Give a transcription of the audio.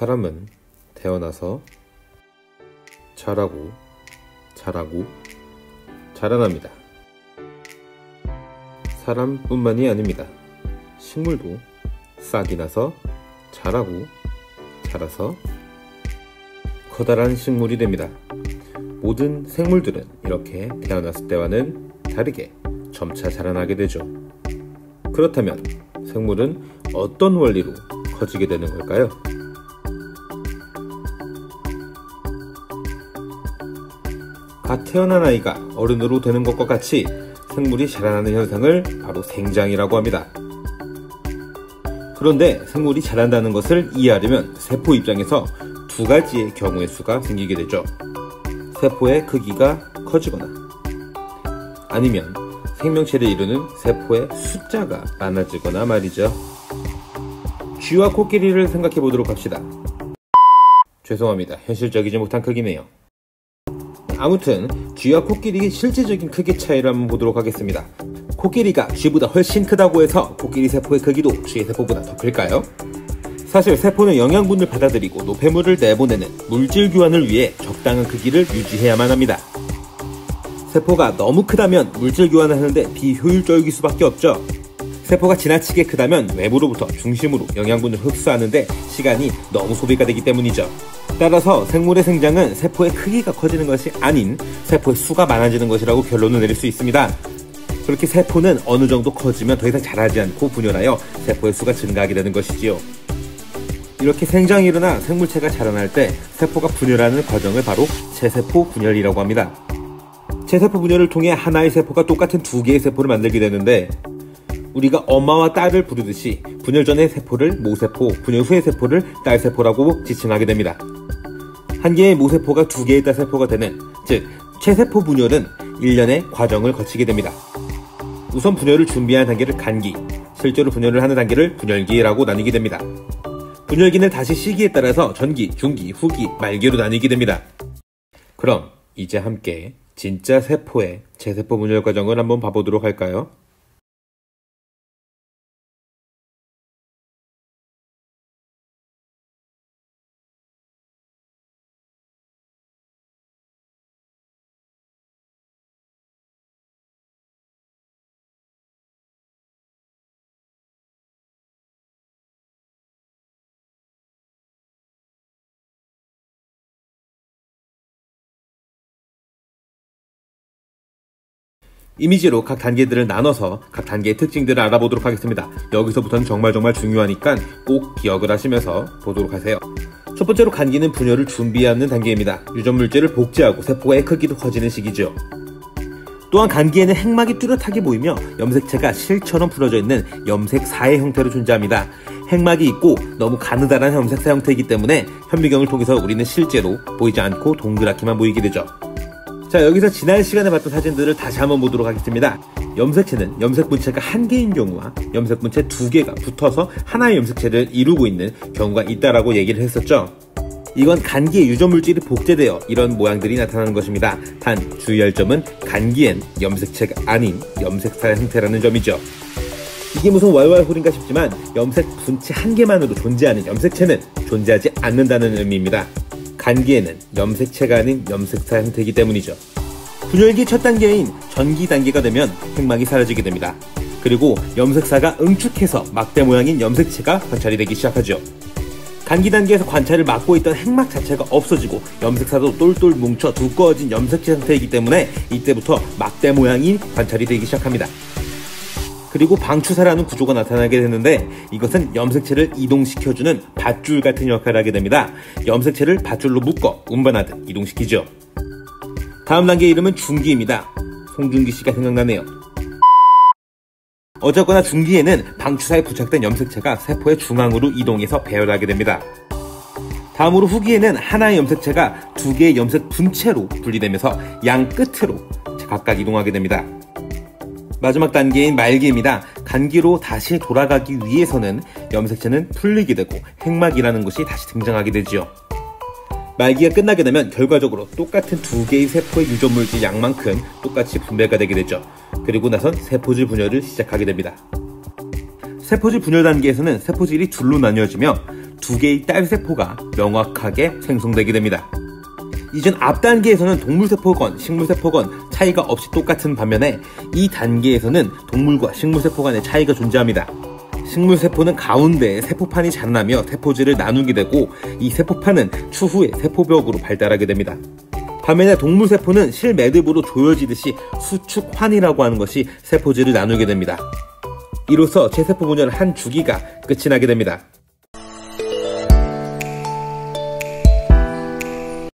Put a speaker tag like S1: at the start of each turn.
S1: 사람은 태어나서 자라고 자라납니다. 사람뿐만이 아닙니다. 식물도 싹이 나서 자라고 자라서 커다란 식물이 됩니다. 모든 생물들은 이렇게 태어났을 때와는 다르게 점차 자라나게 되죠. 그렇다면 생물은 어떤 원리로 커지게 되는 걸까요? 갓 태어난 아이가 어른으로 되는 것과 같이 생물이 자라나는 현상을 바로 생장이라고 합니다. 그런데 생물이 자란다는 것을 이해하려면 세포 입장에서 두 가지의 경우의 수가 생기게 되죠. 세포의 크기가 커지거나 아니면 생명체를 이루는 세포의 숫자가 많아지거나 말이죠. 쥐와 코끼리를 생각해 보도록 합시다. 죄송합니다. 현실적이지 못한 크기네요. 아무튼 쥐와 코끼리의 실제적인 크기 차이를 한번 보도록 하겠습니다. 코끼리가 쥐보다 훨씬 크다고 해서 코끼리 세포의 크기도 쥐의 세포보다 더 클까요? 사실 세포는 영양분을 받아들이고 노폐물을 내보내는 물질 교환을 위해 적당한 크기를 유지해야만 합니다. 세포가 너무 크다면 물질 교환을 하는데 비효율적일 수밖에 없죠. 세포가 지나치게 크다면 외부로부터 중심으로 영양분을 흡수하는데 시간이 너무 소비가 되기 때문이죠. 따라서 생물의 생장은 세포의 크기가 커지는 것이 아닌 세포의 수가 많아지는 것이라고 결론을 내릴 수 있습니다. 그렇게 세포는 어느 정도 커지면 더 이상 자라지 않고 분열하여 세포의 수가 증가하게 되는 것이지요. 이렇게 생장이 일어나 생물체가 자라날 때 세포가 분열하는 과정을 바로 체세포 분열이라고 합니다. 체세포 분열을 통해 하나의 세포가 똑같은 두 개의 세포를 만들게 되는데 우리가 엄마와 딸을 부르듯이 분열 전의 세포를 모세포, 분열 후의 세포를 딸세포라고 지칭하게 됩니다. 한 개의 모세포가 두 개의 딸세포가 되는, 즉 체세포 분열은 일련의 과정을 거치게 됩니다. 우선 분열을 준비하는 단계를 간기, 실제로 분열을 하는 단계를 분열기라고 나뉘게 됩니다. 분열기는 다시 시기에 따라서 전기, 중기, 후기, 말기로 나뉘게 됩니다. 그럼 이제 함께 진짜 세포의 체세포 분열 과정을 한번 봐보도록 할까요? 이미지로 각 단계들을 나눠서 각 단계의 특징들을 알아보도록 하겠습니다. 여기서부터는 정말 중요하니까 꼭 기억을 하시면서 보도록 하세요. 첫 번째로 간기는 분열을 준비하는 단계입니다. 유전물질을 복제하고 세포의 크기도 커지는 시기죠. 또한 간기에는 핵막이 뚜렷하게 보이며 염색체가 실처럼 풀어져 있는 염색사의 형태로 존재합니다. 핵막이 있고 너무 가느다란 염색사 형태이기 때문에 현미경을 통해서 우리는 실제로 보이지 않고 동그랗게만 보이게 되죠. 자, 여기서 지난 시간에 봤던 사진들을 다시 한번 보도록 하겠습니다. 염색체는 염색분체가 한 개인 경우와 염색분체 두 개가 붙어서 하나의 염색체를 이루고 있는 경우가 있다라고 얘기를 했었죠. 이건 간기에 유전물질이 복제되어 이런 모양들이 나타나는 것입니다. 단 주의할 점은 간기엔 염색체가 아닌 염색사의 형태라는 점이죠. 이게 무슨 왈왈홀인가 싶지만 염색 분체 한 개만으로 존재하는 염색체는 존재하지 않는다는 의미입니다. 간기에는 염색체가 아닌 염색사 형태이기 때문이죠. 분열기 첫 단계인 전기 단계가 되면 핵막이 사라지게 됩니다. 그리고 염색사가 응축해서 막대 모양인 염색체가 관찰이 되기 시작하죠. 간기 단계에서 관찰을 막고 있던 핵막 자체가 없어지고 염색사도 똘똘 뭉쳐 두꺼워진 염색체 상태이기 때문에 이때부터 막대 모양인 관찰이 되기 시작합니다. 그리고 방추사라는 구조가 나타나게 되는데 이것은 염색체를 이동시켜주는 밧줄 같은 역할을 하게 됩니다. 염색체를 밧줄로 묶어 운반하듯 이동시키죠. 다음 단계 이름은 중기입니다. 송중기 씨가 생각나네요. 어쨌거나 중기에는 방추사에 부착된 염색체가 세포의 중앙으로 이동해서 배열하게 됩니다. 다음으로 후기에는 하나의 염색체가 두 개의 염색 분체로 분리되면서 양 끝으로 각각 이동하게 됩니다. 마지막 단계인 말기입니다. 간기로 다시 돌아가기 위해서는 염색체는 풀리게 되고 핵막이라는 것이 다시 등장하게 되지요. 말기가 끝나게 되면 결과적으로 똑같은 두 개의 세포의 유전물질 양만큼 똑같이 분배가 되게 되죠. 그리고 나선 세포질 분열을 시작하게 됩니다. 세포질 분열 단계에서는 세포질이 둘로 나뉘어지며 두 개의 딸세포가 명확하게 생성되게 됩니다. 이전 앞 단계에서는 동물세포건, 식물세포건 차이가 없이 똑같은 반면에 이 단계에서는 동물과 식물세포 간의 차이가 존재합니다. 식물세포는 가운데에 세포판이 자라나며 세포질을 나누게 되고 이 세포판은 추후에 세포벽으로 발달하게 됩니다. 반면에 동물세포는 실매듭으로 조여지듯이 수축환이라고 하는 것이 세포질을 나누게 됩니다. 이로써 체세포 분열 한 주기가 끝이 나게 됩니다.